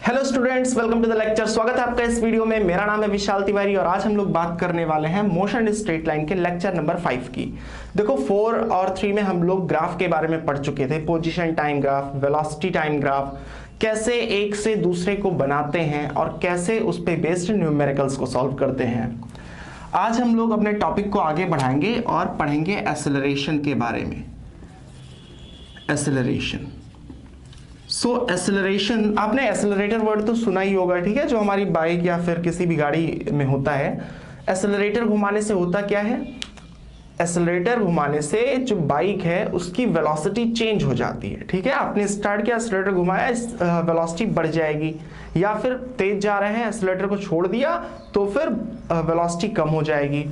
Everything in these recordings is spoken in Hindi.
Hello students, welcome to the lecture. स्वागत है आपका इस वीडियो में। मेरा नाम है विशाल तिवारी और आज हम लोग बात करने वाले हैं मोशन स्ट्रेट लाइन के लेक्चर नंबर 5 की। देखो 4 और 3 में हम लोग ग्राफ के बारे में पढ़ चुके थे, position time graph, velocity time graph, कैसे एक से दूसरे को बनाते हैं और कैसे उस पे बेस्ड न्यूमेरिकल्स को सॉल्व करते हैं। आज हम लोग अपने टॉपिक को आगे बढ़ाएंगे और पढ़ेंगे एक्सेलरेशन के बारे में। एक्सेलरेशन, एक्सेलरेशन, आपने एक्सेलरेटर वर्ड तो सुना ही होगा, ठीक है, जो हमारी बाइक या फिर किसी भी गाड़ी में होता है। एक्सेलरेटर घुमाने से होता क्या है? एक्सेलरेटर घुमाने से जो बाइक है उसकी वेलोसिटी चेंज हो जाती है, ठीक है। आपने स्टार्ट किया, एक्सेलरेटर घुमाया, वेलोसिटी बढ़ जाएगी, या फिर तेज जा रहे हैं, एक्सेलरेटर को छोड़ दिया तो फिर वेलोसिटी कम हो जाएगी।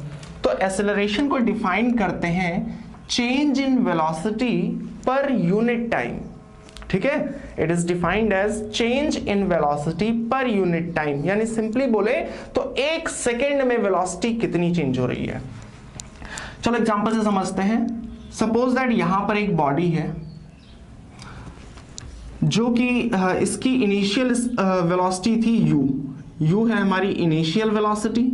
तो एक्सेलरेशन को डिफाइन करते हैं change in velocity per unit time, ठीक है। It is defined as change in velocity per unit time, यानी सिंपली बोले तो एक सेकेंड में वेलोसिटी कितनी चेंज हो रही है। चलो एग्जांपल से समझते हैं। सपोज दैट यहां पर एक बॉडी है जो कि इसकी इनिशियल वेलोसिटी थी u है हमारी इनिशियल वेलोसिटी,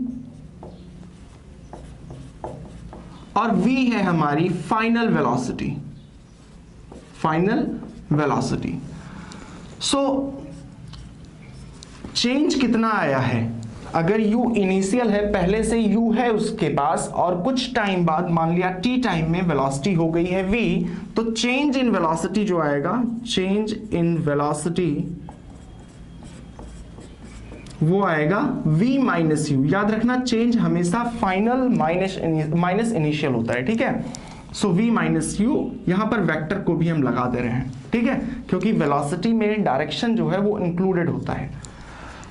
और v है हमारी final velocity, final velocity. So change कितना आया है? अगर u इनिशियल है, पहले से u है उसके पास, और कुछ टाइम बाद मान लिया t टाइम में वेलोसिटी हो गई है v, तो चेंज इन वेलोसिटी जो आएगा, चेंज इन वेलोसिटी वो आएगा v माइनस u। याद रखना चेंज हमेशा फाइनल माइनस इनिशियल होता है, ठीक है। सो v माइनस यू, यहां पर वेक्टर को भी हम लगा दे रहे हैं, ठीक है, क्योंकि वेलोसिटी में डायरेक्शन जो है वो इंक्लूडेड होता है।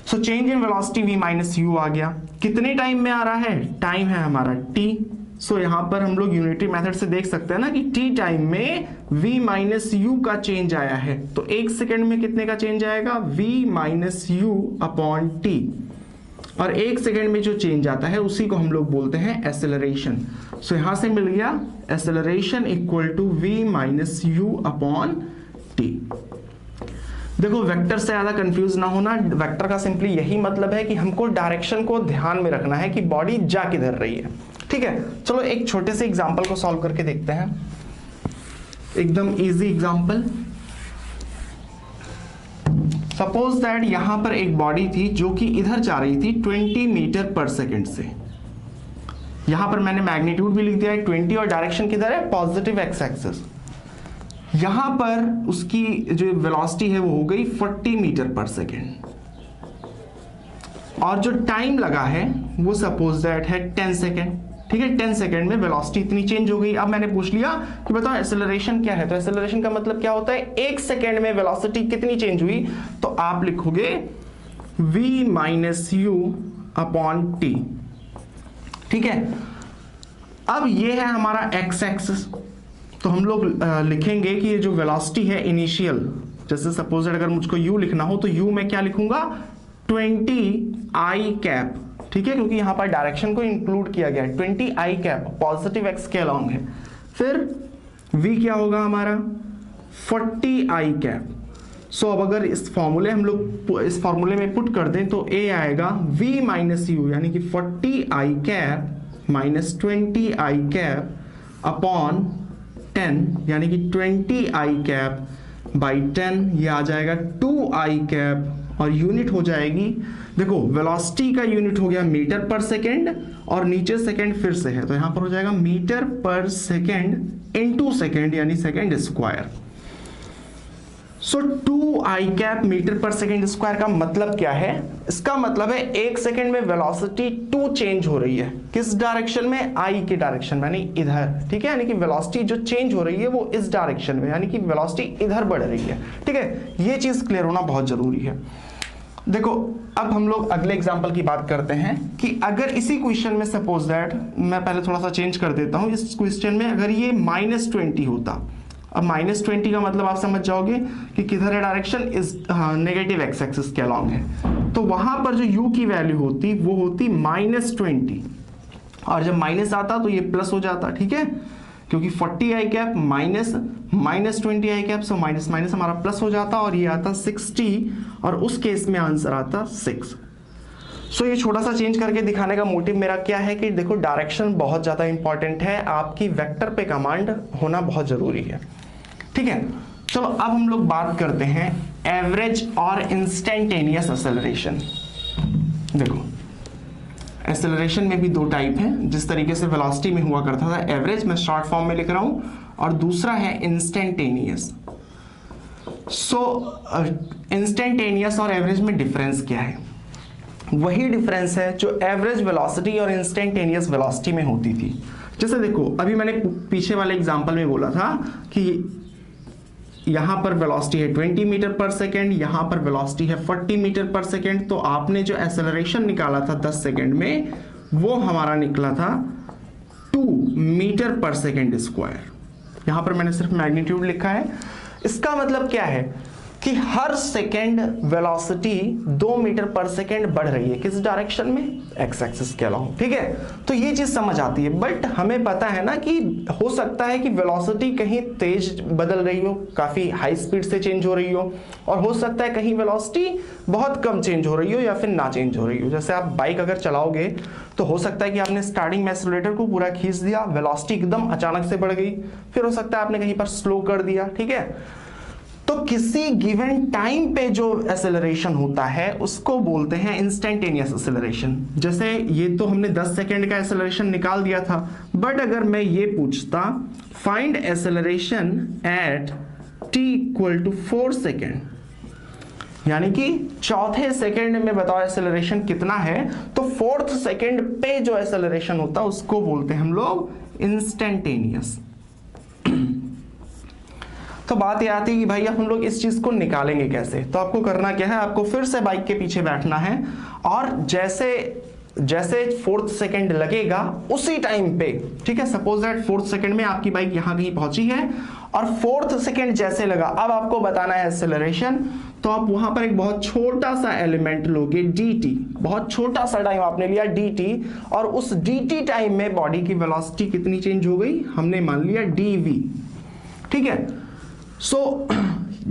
So change in velocity v minus u आ गया। कितने टाइम में आ रहा है? टाइम है हमारा t। सो यहां पर हम लोग यूनिटरी मेथड से देख सकते हैं ना कि t टाइम में v माइनस यू का चेंज आया है, तो एक सेकेंड में कितने का चेंज आएगा? v minus u upon t, और एक सेकेंड में जो चेंज आता है उसी को हम लोग बोलते हैं एक्सेलरेशन। सो यहां से मिल गया acceleration equal to v minus u upon t. देखो वेक्टर से ज्यादा कंफ्यूज ना होना, वेक्टर का सिंपली यही मतलब है कि हमको डायरेक्शन को ध्यान में रखना है कि बॉडी जा किधर रही है, ठीक है। चलो एक छोटे से एग्जांपल को सॉल्व करके देखते हैं, एकदम इजी एग्जांपल। सपोज दैट यहां पर एक बॉडी थी जो कि इधर जा रही थी 20 मीटर पर सेकेंड से। यहां पर मैंने मैग्नीट्यूड भी लिख दिया है 20, और डायरेक्शन किधर है? Positive x axis. यहां पर उसकी जो वेलोसिटी है वो हो गई 40 मीटर पर सेकेंड, और जो टाइम लगा है वो सपोज दैट है 10 सेकेंड, ठीक है। 10 सेकेंड में वेलोसिटी इतनी चेंज हो गई। अब मैंने पूछ लिया कि बताओ एक्सेलरेशन क्या है, तो एक्सेलरेशन का मतलब क्या होता है? एक सेकेंड में वेलोसिटी कितनी चेंज हुई, तो आप लिखोगे v minus u upon T, ठीक है। अब ये है हमारा x एक्सिस, तो हम लोग लिखेंगे कि ये जो वेलोसिटी है इनिशियल, जैसे सपोज अगर मुझको u लिखना हो तो u में क्या लिखूंगा? 20 i कैप, ठीक है, क्योंकि यहां पर डायरेक्शन को इंक्लूड किया गया है। 20 i कैप पॉजिटिव x के अलोंग है। फिर v क्या होगा हमारा? 40 i कैप। सो अब अगर इस फॉर्मूले हम लोग इस फॉर्मूले में पुट कर दें तो a आएगा v माइनस यू, यानी कि 40 i cap minus 20 i cap upon 10, यानी कि 20 i कैप बाई 10, ये आ जाएगा 2 i कैप, और यूनिट हो जाएगी, देखो वेलोसिटी का यूनिट हो गया मीटर पर सेकेंड, और नीचे सेकेंड फिर से है तो यहां पर हो जाएगा meter per second into second, यानी second square. So 2 i cap meter per second square का मतलब क्या है? इसका मतलब है एक सेकेंड में वेलोसिटी 2 चेंज हो रही है। किस डायरेक्शन में? i के डायरेक्शन में, यानी इधर, ठीक है। यानी कि वेलोसिटी जो चेंज हो रही है वो इस डायरेक्शन में, यानी कि वेलोसिटी इधर बढ़ रही है, ठीक है। ये चीज क्लियर होना बहुत जरूरी है। देखो अब हम लोग अगले एग्जांपल की बात करते हैं कि अगर इसी क्वेश्चन में सपोज दैट, मैं पहले थोड़ा सा चेंज कर देता हूं, इस क्वेश्चन में अगर ये -20 होता, अब -20 का मतलब आप समझ जाओगे कि किधर है डायरेक्शन? इस नेगेटिव एक्स एक्सिस के अलोंग है, तो वहां पर जो u की वैल्यू होती वो होती -20, और जब माइनस आता तो ये प्लस हो जाता, ठीक है, क्योंकि 40 आई कैप माइनस 20 आई कैप, सो माइनस माइनस हमारा प्लस हो जाता और ये आता 60 और उस केस में आंसर आता 6। सो ये छोटा सा चेंज करके दिखाने का मोटिव मेरा क्या है कि देखो डायरेक्शन बहुत ज़्यादा इंपॉर्टेंट है, आपकी वेक्टर पे कमांड होना बहुत ज़रूरी है। ठीक है, चलो अब हम लोग बात करते हैं एवरेज और इंस्टेंटेनियस एक्सेलरेशन। देखो एक्सेलरेशन में भी दो टाइप हैं, जिस तरीके से वेलोसिटी में हुआ करता था एवरेज, मैं शॉर्ट फॉर्म में लिख रहा हूं, और दूसरा है इंस्टेंटेनियस। सो इंस्टेंटेनियस और एवरेज में डिफरेंस क्या है? वही डिफरेंस है जो एवरेज वेलोसिटी और इंस्टेंटेनियस वेलोसिटी में होती थी। जैसे देखो अभी मैंने पीछे वाले एग्जांपल में बोला था कि यहां पर वेलोसिटी है 20 मीटर पर सेकेंड, यहां पर वेलोसिटी है 40 मीटर पर सेकेंड, तो आपने जो एक्सेलरेशन निकाला था 10 सेकेंड में वो हमारा निकला था 2 मीटर पर सेकेंड स्क्वायर। यहां पर मैंने सिर्फ मैग्नीट्यूड लिखा है। इसका मतलब क्या है कि हर second velocity 2 metre per second बढ़ रही है, किस डायरेक्शन में? एक्स एक्सिस के अलाउंग। ठीक है, तो ये चीज समझ आती है। बट हमें पता है ना कि हो सकता है कि वेलोसिटी कहीं तेज बदल रही हो, काफी हाई स्पीड से चेंज हो रही हो, और हो सकता है कहीं वेलोसिटी बहुत कम चेंज हो रही हो या फिर ना चेंज हो रही हो। जैसे आप बाइक अगर चलाओगे तो हो सकता है कि आपने स्टार्टिंग में एक्सीलरेटर को पूरा खींच दिया, वेलोसिटी एकदम अचानक से बढ़ गई, फिर हो सकता है आपने कहीं पर स्लो कर दिया। ठीक है, तो किसी गिवन टाइम पे जो एक्सेलरेशन होता है उसको बोलते हैं इंस्टेंटेनियस एक्सेलरेशन। जैसे ये तो हमने 10 सेकेंड का एक्सेलरेशन निकाल दिया था, बट अगर मैं ये पूछता find acceleration at t equal to 4 second, यानी कि चौथे सेकेंड में बताओ एक्सेलरेशन कितना है, तो 4th सेकेंड पे जो एक्सेलरेशन होता है उसको बोलते हैं हम लोग इंस्टेंटेनियस। तो बात ये आती है कि भाई अब हम लोग इस चीज को निकालेंगे कैसे? तो आपको करना क्या है, आपको फिर से बाइक के पीछे बैठना है और जैसे जैसे 4th सेकेंड लगेगा उसी टाइम पे, ठीक है, सपोज दैट 4th सेकेंड में आपकी बाइक यहां कहीं पहुंची है और 4th सेकेंड जैसे लगा, अब आपको बताना है एक्सेलरेशन, तो आप वहां पर एक बहुत छोटा सा एलिमेंट लोगे dt, बहुत छोटा सा टाइम आपने लिया dt, और उस dt टाइम में बॉडी की वेलोसिटी कितनी चेंज हो गई, हमने मान लिया dv। ठीक है, सो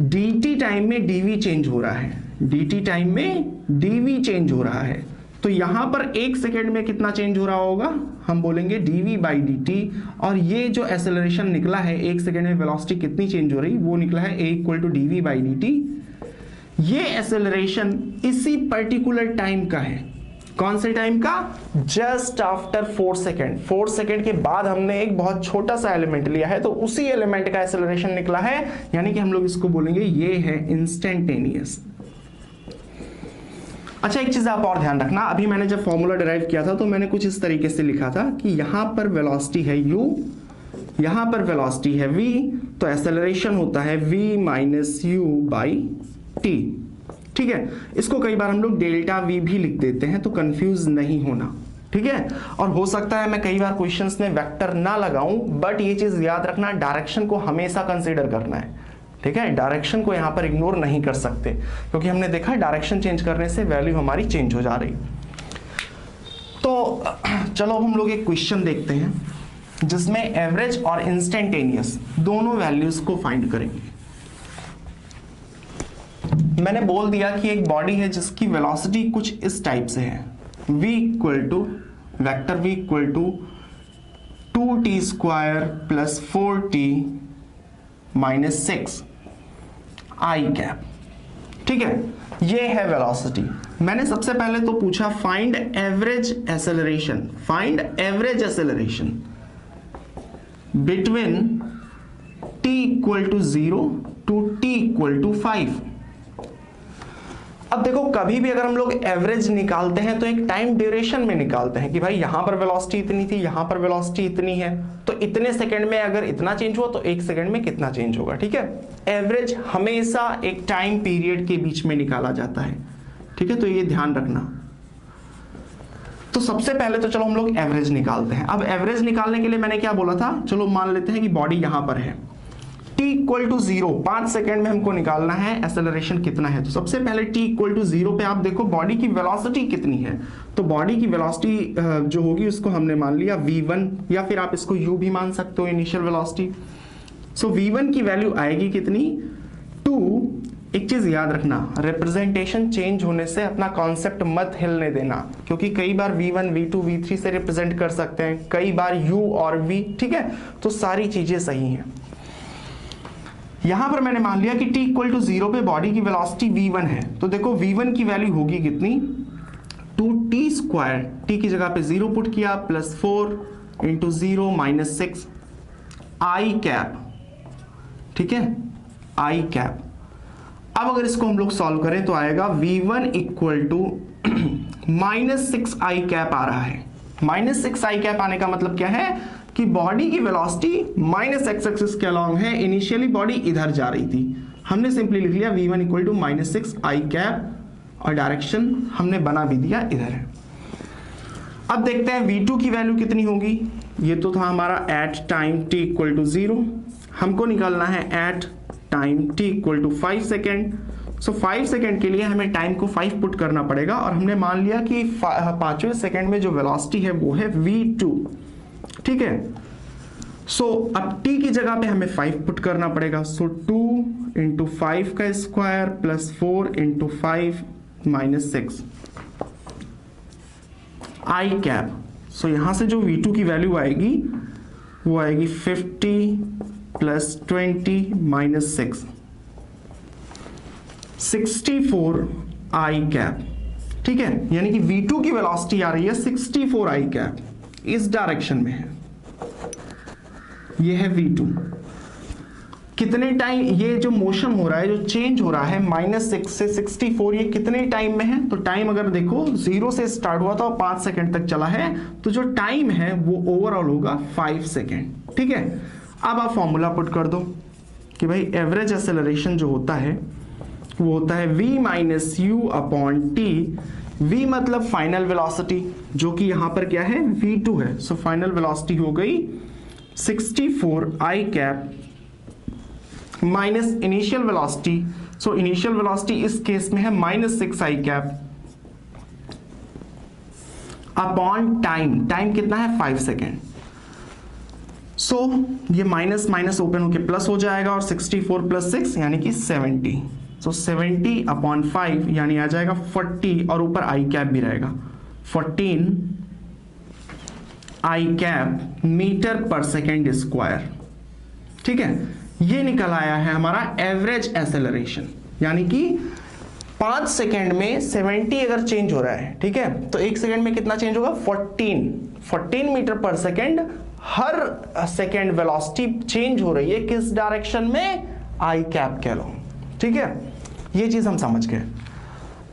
dt टाइम में dv चेंज हो रहा है, dt टाइम में dv चेंज हो रहा है, तो यहां पर 1 सेकेंड में कितना चेंज हो रहा होगा, हम बोलेंगे dv बाई dt, और ये जो एक्सेलरेशन निकला है 1 सेकेंड में वेलोसिटी कितनी चेंज हो रही, वो निकला है a equal to dv by dt। ये एक्सेलरेशन इसी पर्टिकुलर टाइम का है, कौन से टाइम का? Just after 4 second. 4 सेकेंड के बाद हमने एक बहुत छोटा सा एलिमेंट लिया है, तो उसी एलिमेंट का एक्सेलरेशन निकला है, यानी कि हम लोग इसको बोलेंगे ये है इंस्टेंटेनियस। अच्छा, एक चीज आप और ध्यान रखना, अभी मैंने जब फॉर्मूला डिराइव किया था तो मैंने कुछ इस तरीके से लिखा था कि यहां पर वेलोसिटी है u, यहां पर वेलोसिटी है v, तो एक्सेलरेशन होता है v minus u by t। ठीक है, इसको कई बार हम लोग डेल्टा v भी लिख देते हैं, तो कंफ्यूज नहीं होना। ठीक है, और हो सकता है मैं कई बार क्वेश्चंस में वेक्टर ना लगाऊं, बट ये चीज याद रखना, डायरेक्शन को हमेशा कंसीडर करना है। ठीक है, डायरेक्शन को यहां पर इग्नोर नहीं कर सकते, क्योंकि हमने देखा डायरेक्शन चेंज करने से वैल्यू हमारी चेंज हो जा रही। तो चलो हम लोग एक क्वेश्चन देखते हैं जिसमें एवरेज और इंस्टेंटेनियस दोनों वैल्यूज को फाइंड करेंगे। मैंने बोल दिया कि एक बॉडी है जिसकी वेलोसिटी कुछ इस टाइप से है, v equal to vector v equal to 2t square plus 4t minus 6 i cap. ठीक है, ये है वेलोसिटी। मैंने सबसे पहले तो पूछा find average acceleration, find average acceleration between t equal to 0 to t equal to 5। अब देखो, कभी भी अगर हम लोग एवरेज निकालते हैं तो एक टाइम ड्यूरेशन में निकालते हैं कि भाई यहां पर वेलोसिटी इतनी थी, यहां पर वेलोसिटी इतनी है, तो इतने सेकंड में अगर इतना चेंज हुआ तो 1 सेकंड में कितना चेंज होगा। ठीक है, एवरेज हमेशा एक टाइम पीरियड के बीच में निकाला जाता है। ठीक है, तो ये ध्यान रखना। तो सबसे पहले तो चलो हम लोग एवरेज निकालते हैं। अब एवरेज निकालने के लिए मैंने क्या बोला था, चलो मान लेते हैं कि बॉडी यहां पर है, t t equal to 0 5 second में हमको निकालना है एक्सेलरेशन कितना है। तो सबसे पहले t इक्वल टू 0 पे आप देखो बॉडी की वेलोसिटी कितनी है। तो बॉडी की वेलोसिटी जो होगी उसको हमने मान लिया v1, या फिर आप इसको u भी मान सकते हो, इनिशियल वेलोसिटी। सो v1 की वैल्यू आएगी कितनी 2। एक चीज याद रखना, रिप्रेजेंटेशन चेंज होने से अपना कॉन्सेप्ट मत हिलने देना, क्योंकि कई बार v1 v2 v3 से रिप्रेजेंट कर सकते हैं, कई बार u और v, ठीक है। तो सारी चीजें सही हैं। यहां पर मैंने मान लिया कि t इक्वल टू 0 पे बॉडी की वेलोसिटी v1 है। तो देखो v1 की वैल्यू होगी कितनी 2t स्क्वायर, t की जगह पे 0 पुट किया, plus 4 into 0 minus 6 i cap, ठीक है, आई कैप। अब अगर इसको हम लोग सॉल्व करें तो आएगा v1 equal to minus 6 i cap आ रहा है। माइनस 6 आई कैप आने का मतलब क्या है कि बॉडी की वेलोसिटी माइनस एक्स एक्सिस के अलॉन्ग है। इनिशियली बॉडी इधर जा रही थी, हमने सिंपली लिख लिया v1 equal to minus 6 i cap और डायरेक्शन हमने बना भी दिया इधर है। अब देखते हैं v2 की वैल्यू कितनी होगी। ये तो था हमारा at time t equal to 0, हमको निकालना है at time t equal to 5 second. So 5 second के लिए हमें टाइम को 5 पुट करना पड़ेगा, और हमने मान लिया कि 5वें सेकेंड में जो वेलोसिटी है वो है v2, ठीक है। सो अब t की जगह पे हमें 5 पुट करना पड़ेगा। सो 2 इंटू 5 का square plus 4 into 5 minus 6 i cap. सो यहां से जो v2 की वैल्यू आएगी वो आएगी 50 प्लस 20 माइनस 6 64 आई कैप, ठीक है। यानी कि v2 की वेलोसिटी आ रही है 64 आई कैप, इस डायरेक्शन में है। ये है v2। कितने टाइम ये जो मोशन हो रहा है, जो चेंज हो रहा है -6 से 64, ये कितने टाइम में है। तो टाइम अगर देखो 0 से स्टार्ट हुआ था और 5 सेकंड तक चला है, तो जो टाइम है वो ओवरऑल होगा 5 सेकंड, ठीक है। अब आप फॉर्मूला पुट कर दो कि भाई एवरेज एक्सेलरेशन जो होता है वो होता है v minus u upon T. v मतलब फाइनल वेलोसिटी, जो कि यहां पर क्या है v2 है। सो फाइनल वेलोसिटी हो गई 64 i cap minus initial velocity. So initial velocity इस केस में है -6 i cap upon time. Time कितना है 5 सेकेंड। सो ये माइनस माइनस ओपन होके प्लस हो जाएगा, और 64 प्लस 6 यानी कि 70। सो 70 अपॉन 5 यानी आ जाएगा 40, और ऊपर आई कैप भी रहेगा 14 आई cap meter per second square, ठीक है। ये निकल आया है हमारा एवरेज एक्सेलरेशन, यानी कि 5 सेकेंड में 70 अगर चेंज हो रहा है, ठीक है, तो 1 सेकेंड में कितना चेंज होगा 14 मीटर पर सेकेंड। हर सेकेंड वेलोसिटी चेंज हो रही है किस डायरेक्शन में, आई कैप कह लो, ठीक है। ये चीज हम समझ गए।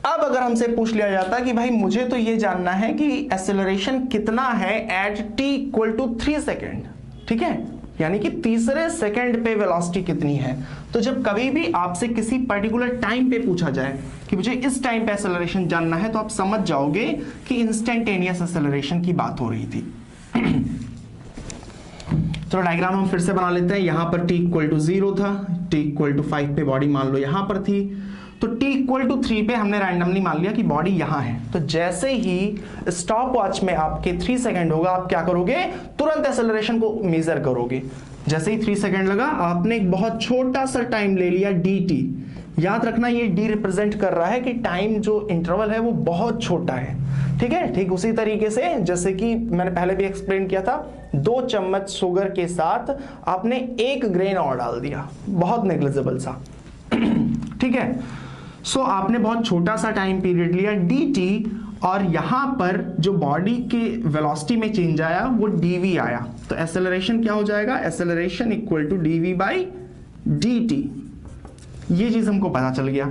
अब अगर हमसे पूछ लिया जाता कि भाई मुझे तो ये जानना है कि एक्सेलरेशन कितना है at t equal to 3 second, ठीक है, यानी कि तीसरे सेकेंड पे वेलोसिटी कितनी है। तो जब कभी भी आपसे किसी पर्टिकुलर टाइम पे पूछा जाए कि मुझे इस टाइम पे एक्सेलरेशन जानना है, तो आप समझ जाओगे कि इंस्टेंटेनियस एक्सेलरेशन की बात हो रही थी। चलो डायग्राम हम फिर से बना लेते हैं। यहां पर t इक्वल टू 0 था, t इक्वल टू 5 पे बॉडी मान लो यहां पर थी, तो t इक्वल टू 3 पे हमने रैंडमली मान लिया कि बॉडी यहां है। तो जैसे ही स्टॉप वॉच में आपके 3 सेकंड होगा, आप क्या करोगे, तुरंत एक्सेलरेशन को मेजर करोगे। जैसे ही 3 सेकंड लगा, आपने एक बहुत छोटा सा टाइम ले लिया dt। याद रखना ये d रिप्रेजेंट कर रहा है कि टाइम जो इंटरवल है वो बहुत छोटा है, ठीक है। ठीक उसी तरीके से जैसे कि मैंने पहले भी एक्सप्लेन किया था, 2 चम्मच शुगर के साथ आपने 1 ग्रेन और डाल दिया, बहुत नेग्लिजिबल सा, ठीक है। सो आपने बहुत छोटा सा टाइम पीरियड लिया dt, और यहां पर जो बॉडी के वेलोसिटी में चेंज आया वो dv आया। तो एक्सेलरेशन क्या हो जाएगा, acceleration equal to dv by dt। ये चीज हमको पता चल गया।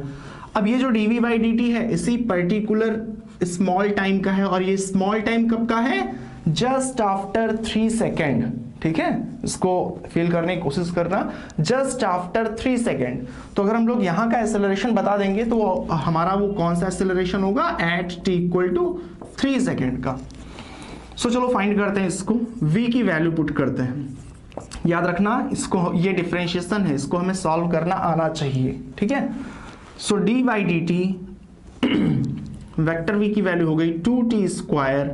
अब ये जो dv बाई dt है इसी पर्टिकुलर स्मॉल टाइम का है, और ये स्मॉल टाइम कब का है, जस्ट आफ्टर 3 सेकेंड, ठीक है। इसको फील करने की कोशिश करना, जस्ट आफ्टर 3 सेकेंड। तो अगर हम लोग यहां का एक्सेलरेशन बता देंगे तो हमारा वो कौन सा एक्सेलरेशन होगा, at t equal to 3 second का। सो चलो फाइंड करते हैं इसको, v की वैल्यू पुट करते हैं। याद रखना, इसको, ये डिफरेंशिएशन है, इसको हमें सॉल्व करना आना चाहिए, ठीक है। So d by d t, vector v की वैल्यू हो गई 2t square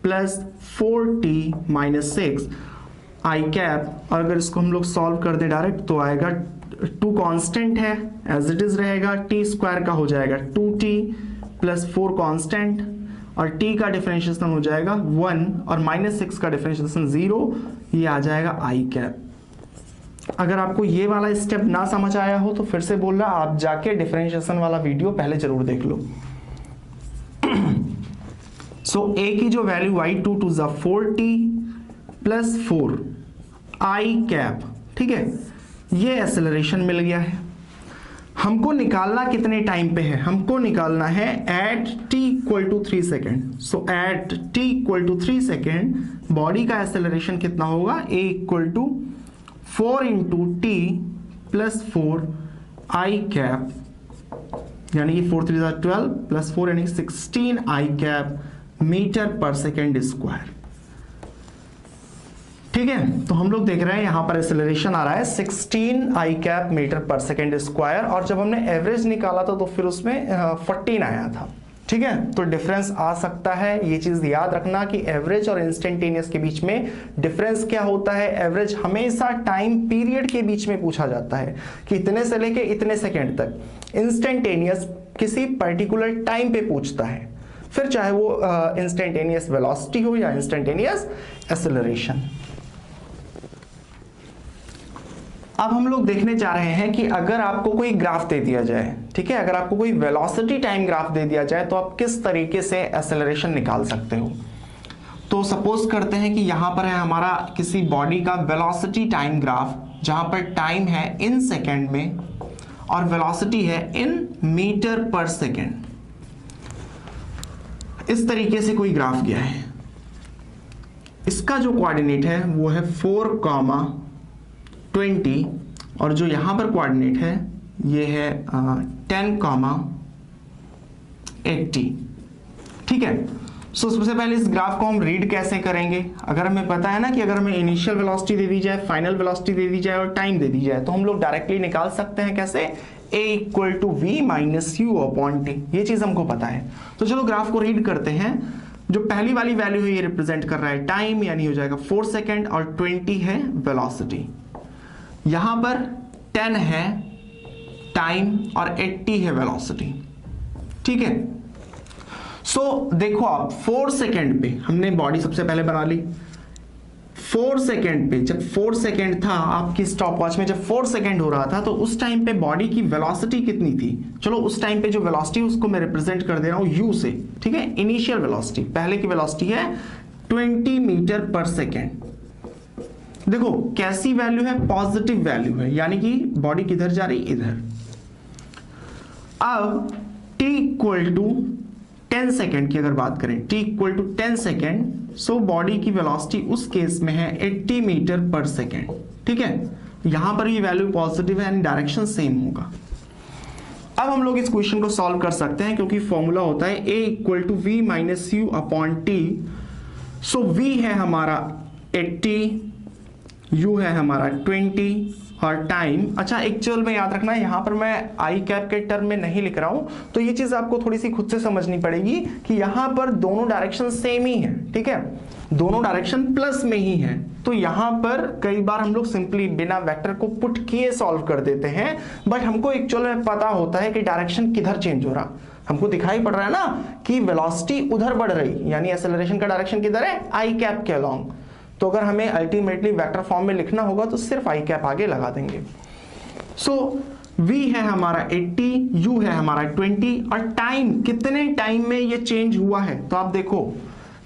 plus 4t minus 6 i cap. और अगर इसको हम लोग सॉल्व कर दें डायरेक्ट तो आएगा, 2 कांस्टेंट है एज इट इज रहेगा, t स्क्वायर का हो जाएगा 2t प्लस 4 कांस्टेंट, और t का डिफरेंशिएशन हो जाएगा 1 और माइनस 6 का डिफरेंशिएशन 0, ये आ जाएगा आई कैप। अगर आपको ये वाला स्टेप ना समझ आया हो तो फिर से बोल रहा, आप जाके डिफरेंशिएशन वाला वीडियो पहले जरूर देख लो। सो a की जो वैल्यू आई 2 to 4t plus 4 i cap, ठीक है, ये एक्सेलरेशन मिल गया है। हमको निकालना कितने टाइम पे है, हमको निकालना है at t equal to 3 second. So at t equal to 3 second body का एक्सेलरेशन कितना होगा, a equal to 4 into t plus 4 i cap, यानी कि 4 3 12 प्लस 4 यानी 16 i cap meter per second square, ठीक है। तो हम लोग देख रहे हैं यहां पर एक्सेलरेशन आ रहा है 16 i cap meter per second square, और जब हमने एवरेज निकाला था तो फिर उसमें 14 आया था, ठीक है। तो डिफरेंस आ सकता है, ये चीज याद रखना कि एवरेज और इंस्टेंटेनियस के बीच में डिफरेंस क्या होता है। एवरेज हमेशा टाइम पीरियड के बीच में पूछा जाता है कि इतने से लेके इतने सेकेंड तक। इंस्टेंटेनियस किसी पर्टिकुलर टाइम पे पूछता है, फिर चाहे वो इंस्टेंटेनियस वेलोसिटी हो या इंस्टेंटेनियस एक्सेलरेशन। अब हम लोग देखने जा रहे हैं कि अगर आपको कोई ग्राफ दे दिया जाए, ठीक है, अगर आपको कोई वेलोसिटी टाइम ग्राफ दे दिया जाए तो आप किस तरीके से एक्सेलरेशन निकाल सकते हो। तो सपोज करते हैं कि यहां पर है हमारा किसी बॉडी का वेलोसिटी टाइम ग्राफ, जहां पर टाइम है इन सेकेंड में और वेलोसिटी है इन मीटर पर सेकेंड। इस तरीके से कोई ग्राफ गया है, इसका जो कोऑर्डिनेट है वो है 4,20 और जो यहां पर कोऑर्डिनेट है ये है 10,80, ठीक है। सो सबसे पहले इस ग्राफ को हम रीड कैसे करेंगे, अगर हमें पता है ना कि अगर हमें इनिशियल वेलोसिटी दे दी जाए, फाइनल वेलोसिटी दे दी जाए और टाइम दे दी जाए तो हम लोग डायरेक्टली निकाल सकते हैं कैसे, a equal to v minus u upon t, ये चीज हमको पता है। तो चलो ग्राफ को रीड करते हैं। जो पहली वाली वैल्यू है ये रिप्रेजेंट कर रहा है टाइम, यानी हो जाएगा 4 सेकेंड, और 20 है वेलोसिटी। यहां पर 10 है टाइम और 80 है वेलोसिटी, ठीक है। सो देखो आप 4 सेकेंड पे हमने बॉडी सबसे पहले बना ली। 4 सेकेंड पे, जब 4 सेकेंड था आपकी स्टॉपवॉच में, जब 4 सेकेंड हो रहा था तो उस टाइम पे बॉडी की वेलोसिटी कितनी थी। चलो उस टाइम पे जो वेलोसिटी उसको मैं रिप्रेजेंट कर दे रहा हूं u से, ठीक है। इनिशियल वेलोसिटी, पहले की वेलोसिटी है 20 मीटर पर सेकेंड। देखो कैसी वैल्यू है, पॉजिटिव वैल्यू है, यानी कि बॉडी किधर जा रही, इधर। अब t इक्वल टू 10 सेकेंड की अगर बात करें, t equal to 10 second, so body की वेलोसिटी उस केस में है 80 मीटर पर सेकेंड, ठीक है। यहां पर ये वैल्यू पॉजिटिव है यानी डायरेक्शन सेम होगा। अब हम लोग इस क्वेश्चन को सॉल्व कर सकते हैं क्योंकि फॉर्मूला होता है a equal to v minus u upon t. So v है हमारा 80, u है हमारा 20 और टाइम। अच्छा एक्चुअल में याद रखना, यहां पर मैं आई कैप के टर्म में नहीं लिख रहा हूं, तो ये चीज आपको थोड़ी सी खुद से समझनी पड़ेगी कि यहां पर दोनों डायरेक्शन सेम ही है, ठीक है, दोनों डायरेक्शन प्लस में ही है। तो यहां पर कई बार हम लोग सिंपली बिना वेक्टर को पुट किए सॉल्व कर देते हैं, बट हमको एक्चुअल में पता होता है कि डायरेक्शन किधर चेंज हो रहा। हमको दिखाई पड़ रहा है ना कि वेलोसिटी उधर बढ़ रही, यानी एक्सेलरेशन का डायरेक्शन किधर है, आई कैप के अलोंग। तो अगर हमें अल्टीमेटली वेक्टर फॉर्म में लिखना होगा तो सिर्फ आई कैप आगे लगा देंगे। सो v है हमारा 80, u है हमारा 20 और टाइम, कितने टाइम में ये चेंज हुआ है। तो आप देखो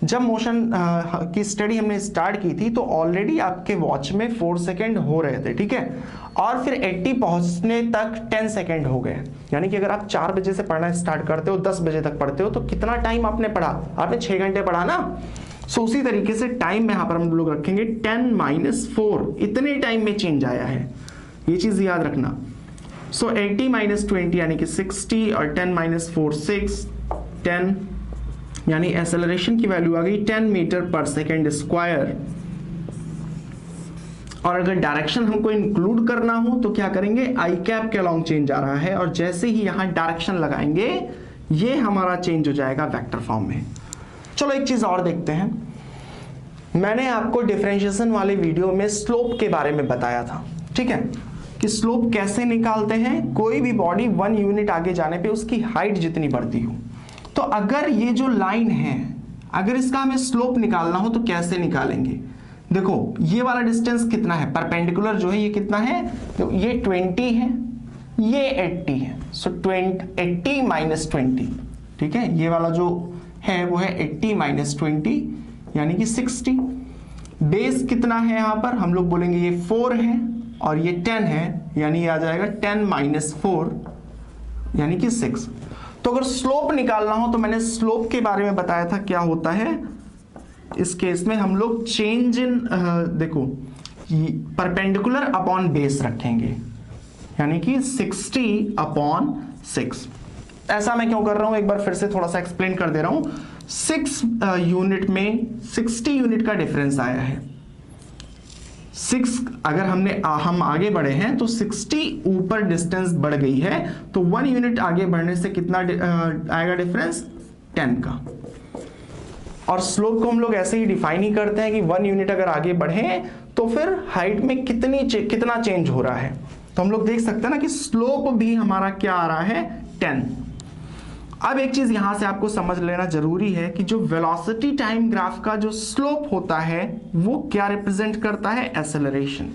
जब मोशन की स्टडी हमने स्टार्ट की थी तो ऑलरेडी आपके वॉच में 4 सेकेंड हो रहे थे, ठीक है, और फिर 80 पहुंचने तक 10 सेकेंड हो गए। यानी कि अगर आप 4 बजे से पढ़ना स्टार्ट करते हो, 10 बजे तक पढ़ते हो, तो कितना टाइम आपने पढ़ा, आपने 6 घंटे पढ़ा ना। सो उसी तरीके से टाइम में यहां पर हम लोग रखेंगे 10 माइनस 4, इतने टाइम में चेंज आया है, ये चीज याद रखना। सो 80 माइनस 20 यानी कि 60 और 10 माइनस 4 6, 10, यानी एक्सेलरेशन की वैल्यू आ गई 10 मीटर पर सेकेंड स्क्वायर। और अगर डायरेक्शन हमको इंक्लूड करना हो तो क्या करेंगे, आई कैप के अलॉन्ग चेंज आ रहा है, और जैसे ही यहां डायरेक्शन लगाएंगे ये हमारा चेंज हो जाएगा वेक्टर फॉर्म में। चलो एक चीज और देखते हैं। मैंने आपको डिफरेंशिएशन वाले वीडियो में स्लोप के बारे में बताया था, ठीक है, कि स्लोप कैसे निकालते हैं। कोई भी बॉडी 1 यूनिट आगे जाने पे उसकी हाइट जितनी बढ़ती हो, तो अगर ये जो लाइन है, अगर इसका हमें स्लोप निकालना हो तो कैसे निकालेंगे। देखो ये वाला डिस्टेंस कितना है, परपेंडिकुलर जो है ये कितना है, तो ये 20 है, ये 80 है, सो 80 माइनस 20, ठीक है, ये वाला जो है वो है 80 माइनस 20 यानी कि 60। बेस कितना है यहां पर, हम लोग बोलेंगे ये 4 है और ये 10 है, यानी ये आ जाएगा 10 माइनस 4 यानी कि 6। तो अगर स्लोप निकालना हो तो मैंने स्लोप के बारे में बताया था क्या होता है। इस केस में हम लोग चेंज इन देखो परपेंडिकुलर अपॉन बेस रखेंगे, यानी कि 60 अपॉन 6। ऐसा मैं क्यों कर रहा हूं, एक बार फिर से थोड़ा सा एक्सप्लेन कर दे रहा हूं। 6 यूनिट में 60 यूनिट का डिफरेंस आया है। 6 अगर हम आगे बढ़े हैं तो 60 ऊपर डिस्टेंस बढ़ गई है, तो 1 यूनिट आगे बढ़ने से कितना आएगा डिफरेंस, 10 का। और स्लोप को हम लोग ऐसे ही डिफाइन ही करते हैं कि 1 यूनिट अगर आगे बढ़े तो फिर हाइट में कितना चेंज हो रहा है। तो हम लोग देख सकते हैं ना कि स्लोप भी हमारा क्या आ रहा है, 10। अब एक चीज यहां से आपको समझ लेना जरूरी है कि जो वेलोसिटी टाइम ग्राफ का जो स्लोप होता है वो क्या रिप्रेजेंट करता है, एक्सेलरेशन,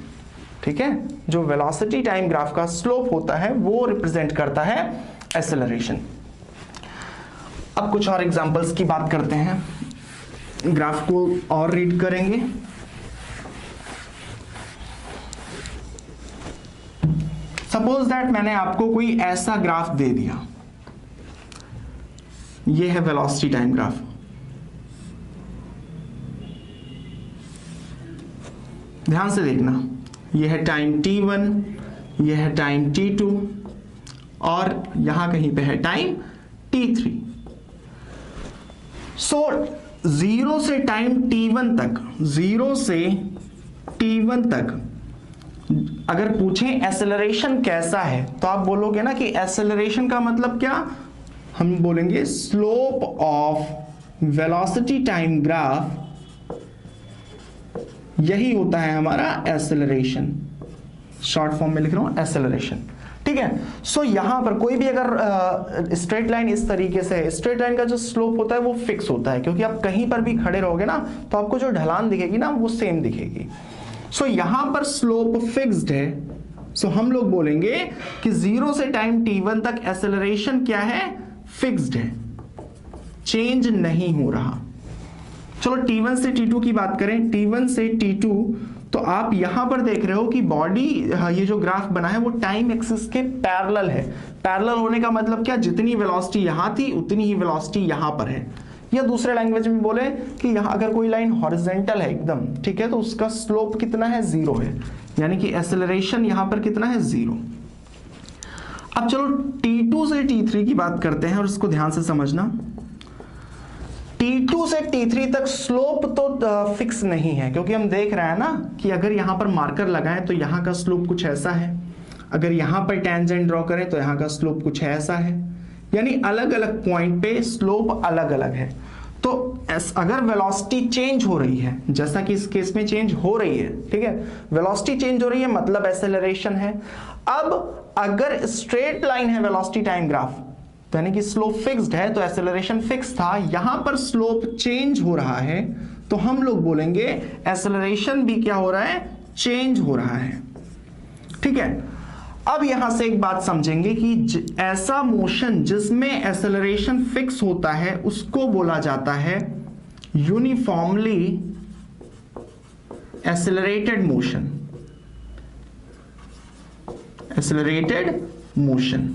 ठीक है। जो वेलोसिटी टाइम ग्राफ का स्लोप होता है वो रिप्रेजेंट करता है एक्सेलरेशन। अब कुछ और एग्जांपल्स की बात करते हैं, ग्राफ को और रीड करेंगे। सपोज दैट मैंने आपको कोई ऐसा ग्राफ दे दिया, ये है वेलोसिटी टाइम ग्राफ। ध्यान से देखना, ये है टाइम t1, ये है टाइम t2 और यहां कहीं पे है टाइम t3। सो 0 से टाइम t1 तक, 0 से t1 तक अगर पूछें एक्सेलरेशन कैसा है तो आप बोलोगे ना कि एक्सेलरेशन का मतलब क्या, हम बोलेंगे slope of velocity time graph, यही होता है हमारा एक्सेलरेशन। शॉर्ट फॉर्म में लिख रहा हूं एक्सेलरेशन, ठीक है। सो यहां पर कोई भी अगर स्ट्रेट लाइन इस तरीके से है, स्ट्रेट लाइन का जो स्लोप होता है वो फिक्स होता है, क्योंकि आप कहीं पर भी खड़े रहोगे ना तो आपको जो ढलान दिखेगी ना वो सेम दिखेगी। सो यहां पर स्लोप फिक्स्ड है, सो हम लोग बोलेंगे कि 0 से टाइम t1 तक एक्सेलरेशन क्या है, फिक्स्ड है, चेंज नहीं हो रहा। चलो t1 से t2 की बात करें, t1 से t2, तो आप यहां पर देख रहे हो कि बॉडी, ये जो ग्राफ बना है वो टाइम एक्सिस के पैरेलल है। पैरेलल होने का मतलब क्या, जितनी वेलोसिटी यहां थी उतनी ही वेलोसिटी यहां पर है, या दूसरे लैंग्वेज में बोले कि यहां अगर कोई लाइन हॉरिजॉन्टल है एकदम, ठीक है, तो उसका स्लोप कितना है, 0 है, यानी कि एक्सेलरेशन यहां पर कितना है, 0। अब चलो t2 से t3 की बात करते हैं और इसको ध्यान से समझना। t2 से t3 तक स्लोप तो फिक्स नहीं है, क्योंकि हम देख रहे हैं ना कि अगर यहां पर मार्कर लगाएं तो यहां का स्लोप कुछ ऐसा है, अगर यहां पर टेंजेंट ड्रॉ करें तो यहां का स्लोप कुछ ऐसा है, यानी अलग अलग पॉइंट पे स्लोप अलग अलग है। तो अगर वेलोसिटी चेंज हो रही है, जैसा कि इस केस में चेंज हो रही है, ठीक है, वेलोसिटी चेंज हो रही है मतलब एक्सेलरेशन है। अब अगर स्ट्रेट लाइन है वेलोसिटी टाइम ग्राफ, यानी कि स्लोप फिक्स्ड है, तो एक्सेलरेशन फिक्स था, यहां पर स्लोप चेंज हो रहा है, तो हम लोग बोलेंगे एक्सेलरेशन भी क्या हो रहा है, चेंज हो रहा है, ठीक है। अब यहां से एक बात समझेंगे कि ऐसा मोशन जिसमें एक्सेलरेशन फिक्स होता है उसको बोला जाता है uniformly accelerated motion, accelerated motion.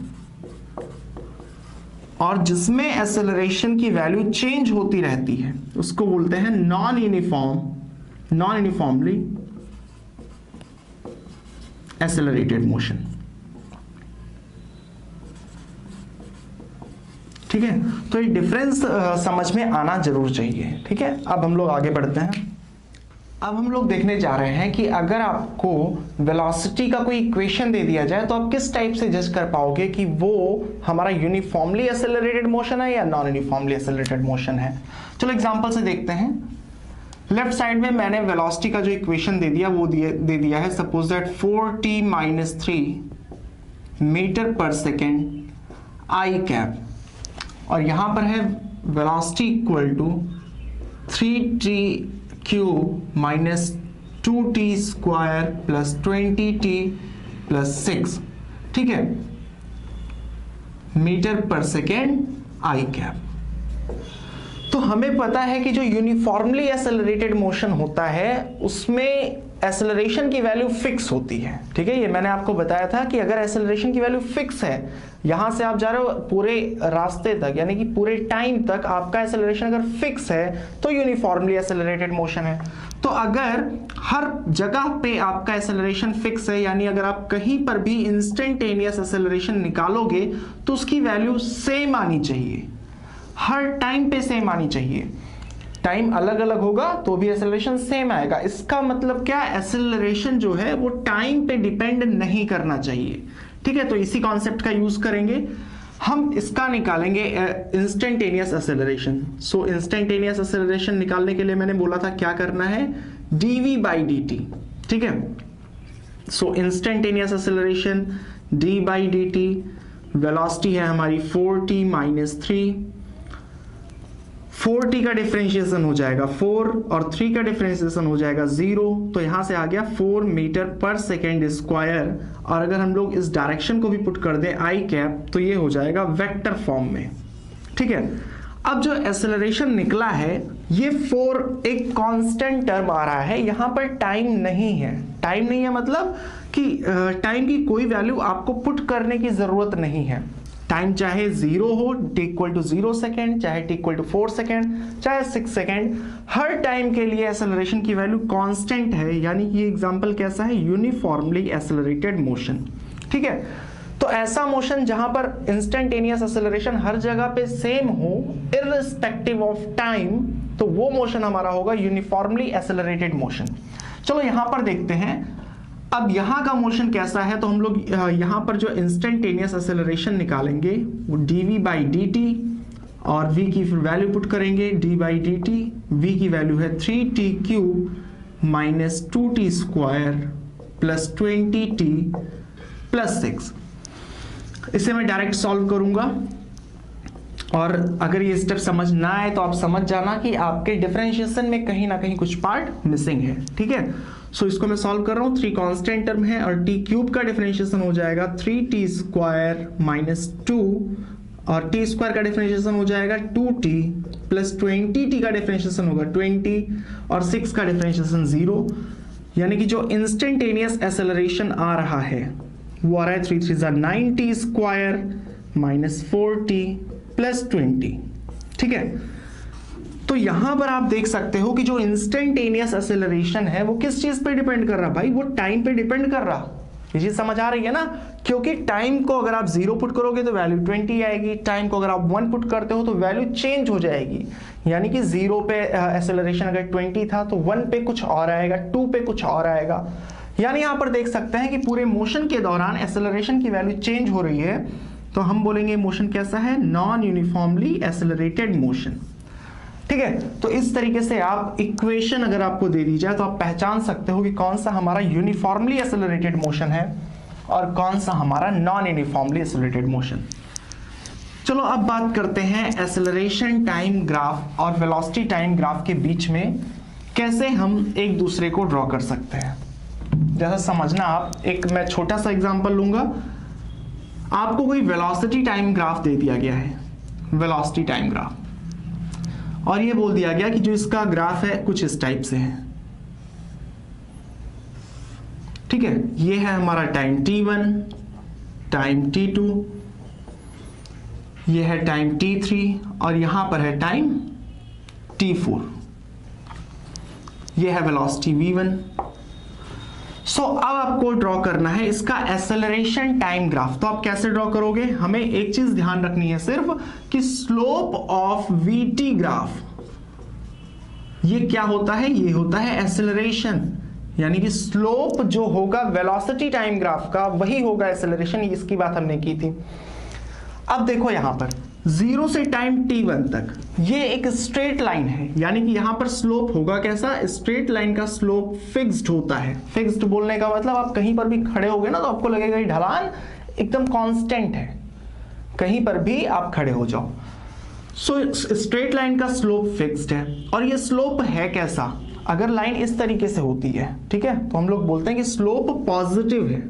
और जिसमें एक्सेलरेशन की वैल्यू चेंज होती रहती है उसको बोलते हैं नॉन यूनिफॉर्मली एक्सेलरेटेड मोशन, ठीक है। तो ये डिफरेंस समझ में आना जरूर चाहिए, ठीक है। अब हम लोग आगे बढ़ते हैं। अब हम लोग देखने जा रहे हैं कि अगर आपको वेलोसिटी का कोई इक्वेशन दे दिया जाए तो आप किस टाइप से जज कर पाओगे कि वो हमारा यूनिफॉर्मली एक्सेलरेटेड मोशन है या नॉन यूनिफॉर्मली एक्सेलरेटेड मोशन है। चलो एग्जांपल से देखते हैं। लेफ्ट साइड में मैंने वेलोसिटी का जो इक्वेशन दे दिया वो दे दिया है, suppose that 4t - 3 meter per second i cap, और यहां पर है velocity equal to 3t cube minus 2t square plus 20t plus 6, ठीक है, metre per second i cap. तो हमें पता है कि जो यूनिफॉर्मली एक्सेलरेटेड मोशन होता है उसमें एक्सेलरेशन की वैल्यू फिक्स होती है, ठीक है। ये मैंने आपको बताया था कि अगर एक्सेलरेशन की वैल्यू फिक्स है, यहां से आप जा रहे हो पूरे रास्ते तक यानी कि पूरे टाइम तक आपका एक्सेलरेशन अगर फिक्स है तो यूनिफॉर्मली एक्सेलरेटेड मोशन है। तो अगर हर जगह पे आपका एक्सेलरेशन फिक्स है, यानी अगर आप कहीं पर भी इंस्टेंटेनियस एक्सेलरेशन निकालोगे तो उसकी वैल्यू सेम आनी चाहिए, हर टाइम पे सेम आनी चाहिए। टाइम अलग अलग होगा तो भी एक्सेलरेशन सेम आएगा। इसका मतलब क्या, एक्सेलरेशन जो है वो टाइम पे डिपेंड नहीं करना चाहिए, ठीक है। तो इसी कॉन्सेप्ट का यूज करेंगे हम, इसका निकालेंगे इंस्टेंटेनियस एक्सेलरेशन। सो इंस्टेंटेनियस एक्सेलरेशन निकालने के लिए मैंने बोला था क्या करना है, dv/dt, ठीक है। सो इंस्टेंटेनियस एक्सेलरेशन d/dt, वेलोसिटी है हमारी 4t - 3, 4t का डिफरेंशिएशन हो जाएगा 4 और 3 का डिफरेंशिएशन हो जाएगा 0, तो यहां से आ गया 4 मीटर पर सेकेंड स्क्वायर। और अगर हम लोग इस डायरेक्शन को भी पुट कर दें आई कैप तो ये हो जाएगा वेक्टर फॉर्म में, ठीक है। अब जो एक्सेलरेशन निकला है ये 4 एक कांस्टेंट टर्म आ रहा है, यहां पर टाइम नहीं है। टाइम नहीं है मतलब कि टाइम की कोई वैल्यू आपको पुट करने की जरूरत नहीं है। टाइम चाहे 0 हो, t=0 सेकेंड, चाहे t=4 सेकेंड, चाहे 6 सेकेंड, हर टाइम के लिए एक्सेलरेशन की वैल्यू कांस्टेंट है, यानी कि ये एग्जांपल कैसा है, यूनिफॉर्मली एक्सेलरेटेड मोशन, ठीक है। तो ऐसा मोशन जहां पर इंस्टेंटेनियस एक्सेलरेशन हर जगह पे सेम हो इररिस्पेक्टिव ऑफ टाइम, तो वो मोशन हमारा होगा यूनिफॉर्मली एक्सेलरेटेड मोशन। चलो यहां पर देखते हैं अब यहां का मोशन कैसा है। तो हम लोग यहां पर जो इंस्टेंटेनियस एक्सेलरेशन निकालेंगे वो dv/dt और v की फिर वैल्यू पुट करेंगे, d/dt, v की वैल्यू है 3t cube minus 2t square plus 20t plus 6। इसे मैं डायरेक्ट सॉल्व करूंगा, और अगर ये स्टेप समझ ना आए तो आप समझ जाना कि आपके डिफरेंशिएशन में कहीं ना कहीं कुछ पार्ट मिसिंग है, ठीक है। सो इसको मैं सॉल्व कर रहा हूं, 3 कांस्टेंट टर्म है और t क्यूब का डिफरेंशिएशन हो जाएगा 3t स्क्वायर माइनस 2 और t स्क्वायर का डिफरेंशिएशन हो जाएगा 2t प्लस 20t का डिफरेंशिएशन होगा 20 और 6 का डिफरेंशिएशन 0, यानी कि जो इंस्टेंटेनियस एक्सेलरेशन आ रहा है वो आ रहा है 3 3 9t square minus 4t plus 20, ठीक है। तो यहां पर आप देख सकते हो कि जो इंस्टेंटेनियस एक्सेलरेशन है वो किस चीज पे डिपेंड कर रहा है भाई, वो टाइम पे डिपेंड कर रहा। ये चीज समझ आ रही है ना, क्योंकि टाइम को अगर आप 0 पुट करोगे तो वैल्यू 20 आएगी, टाइम को अगर आप 1 पुट करते हो तो वैल्यू चेंज हो जाएगी, यानी कि 0 पे एक्सेलरेशन अगर 20 था तो 1 पे कुछ और आएगा, 2 पे कुछ और आएगा। यानी यहां पर देख सकते हैं कि पूरे मोशन के दौरान एक्सेलरेशन की वैल्यू चेंज हो रही है, तो हम बोलेंगे मोशन कैसा है, नॉन यूनिफॉर्मली एक्सेलरेटेड मोशन, ठीक है। तो इस तरीके से आप इक्वेशन अगर आपको दे दी जाए तो आप पहचान सकते हो कि कौन सा हमारा यूनिफॉर्मली एक्सेलरेटेड मोशन है और कौन सा हमारा नॉन यूनिफॉर्मली एक्सेलरेटेड मोशन। चलो अब बात करते हैं एक्सेलरेशन टाइम ग्राफ और वेलोसिटी टाइम ग्राफ के बीच में कैसे हम एक दूसरे को ड्रॉ कर सकते हैं। जैसा समझना आप, एक मैं छोटा सा एग्जांपल लूंगा। आपको कोई वेलोसिटी टाइम ग्राफ दे दिया गया है, वेलोसिटी टाइम ग्राफ, और ये बोल दिया गया कि जो इसका ग्राफ है कुछ इस टाइप से है, ठीक है। ये है हमारा टाइम t1, टाइम t2, ये है टाइम t3 और यहां पर है टाइम t4। ये है वेलोसिटी v1। सो अब आपको ड्रॉ करना है इसका एक्सेलरेशन टाइम ग्राफ। तो आप कैसे ड्रॉ करोगे, हमें एक चीज ध्यान रखनी है सिर्फ कि स्लोप ऑफ वीटी ग्राफ, ये क्या होता है, ये होता है एक्सेलरेशन, यानी कि स्लोप जो होगा वेलोसिटी टाइम ग्राफ का वही होगा एक्सेलरेशन, इसकी बात हमने की थी। अब देखो यहां पर 0 से टाइम t1 तक ये एक स्ट्रेट लाइन है, यानी कि यहां पर स्लोप होगा कैसा, स्ट्रेट लाइन का स्लोप फिक्स्ड होता है। फिक्स्ड बोलने का मतलब आप कहीं पर भी खड़े होगे ना तो आपको लगेगा ये ढलान एकदम कांस्टेंट है, कहीं पर भी आप खड़े हो जाओ। सो स्ट्रेट लाइन का स्लोप फिक्स्ड है, और ये स्लोप है कैसा, अगर लाइन इस तरीके से होती है, ठीक है, तो हम लोग बोलते हैं कि स्लोप पॉजिटिव है,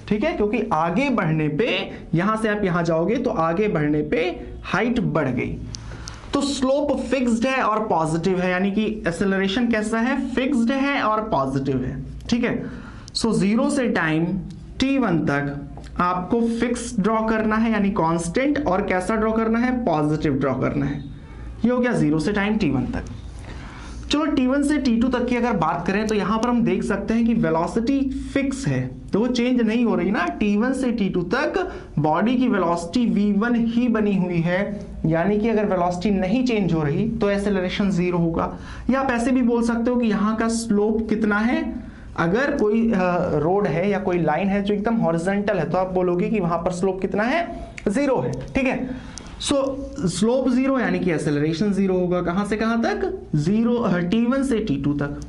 ठीक है, क्योंकि आगे बढ़ने पे, यहां से आप यहां जाओगे तो आगे बढ़ने पे हाइट बढ़ गई, तो स्लोप फिक्स्ड है और पॉजिटिव है, यानी कि एक्सेलरेशन कैसा है, फिक्स्ड है और पॉजिटिव है, ठीक है। सो 0 से टाइम t1 तक आपको फिक्स ड्रॉ करना है, यानी कांस्टेंट, और कैसा ड्रॉ करना है, पॉजिटिव ड्रॉ करना है। ये हो गया 0 से टाइम t1 तक। चलो t1 से t2 तक की अगर बात करें तो यहां पर हम देख सकते हैं कि वेलोसिटी फिक्स है, तो वो चेंज नहीं हो रही ना। t1 से t2 तक बॉडी की वेलोसिटी v1 ही बनी हुई है, यानी कि अगर वेलोसिटी नहीं चेंज हो रही तो एक्सेलरेशन 0 होगा। या आप ऐसे भी बोल सकते हो कि यहाँ का स्लोप कितना है, अगर कोई रोड है या कोई लाइन है जो एकदम हॉरिजॉन्टल है तो आप बोलोगे कि वहां पर स्लोप कितना है, 0 है, ठीक है। सो स्लोप 0 यानी कि एक्सेलरेशन 0 होगा। कहां से कहां तक, 0 t1 से t2 तक।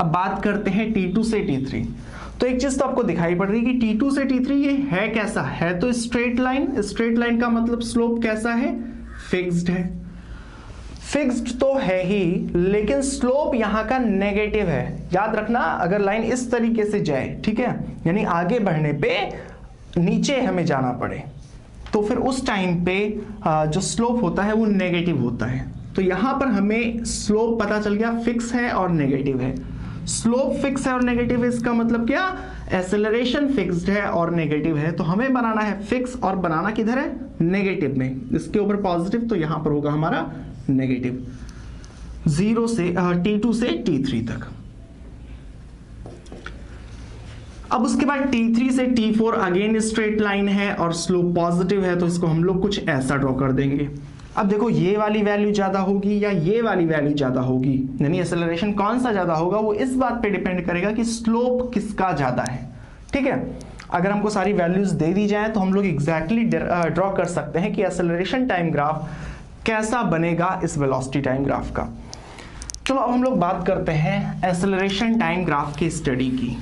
अब बात करते हैं t2 से t3। तो एक चीज तो आपको दिखाई पड़ रही है कि t2 से t3 ये है कैसा है, तो स्ट्रेट लाइन, स्ट्रेट लाइन का मतलब स्लोप कैसा है, फिक्स्ड है। फिक्स्ड तो है ही, लेकिन स्लोप यहां का नेगेटिव है। याद रखना, अगर लाइन इस तरीके से जाए, ठीक है, यानी आगे बढ़ने पे नीचे हमें जाना पड़े, तो फिर उस टाइम पे जो स्लोप होता है वो नेगेटिव होता है। तो यहां पर हमें स्लोप पता चल गया, फिक्स है और नेगेटिव है। स्लोप फिक्स है और नेगेटिव है, इसका मतलब क्या, एक्सेलरेशन फिक्स्ड है और नेगेटिव है, तो हमें बनाना है फिक्स, और बनाना किधर है, नेगेटिव में, इसके ऊपर पॉजिटिव, तो यहां पर होगा हमारा नेगेटिव। 0 से t2 से t3 तक। अब उसके बाद t3 से t4 अगेन स्ट्रेट लाइन है और स्लोप पॉजिटिव है, तो इसको हम लोग कुछ ऐसा ड्रॉ कर देंगे। अब देखो ये वाली वैल्यू ज्यादा होगी या ये वाली वैल्यू ज्यादा होगी, यानी एक्सेलरेशन कौन सा ज्यादा होगा, वो इस बात पे डिपेंड करेगा कि स्लोप किसका ज्यादा है, ठीक है। अगर हमको सारी वैल्यूज दे दी जाए तो हम लोग एग्जैक्टली ड्रॉ कर सकते हैं कि एक्सेलरेशन टाइम ग्राफ कैसा बनेगा इस वेलोसिटी टाइम ग्राफ का। चलो अब हम लोग बात करते हैं एक्सेलरेशन टाइम ग्राफ की स्टडी की।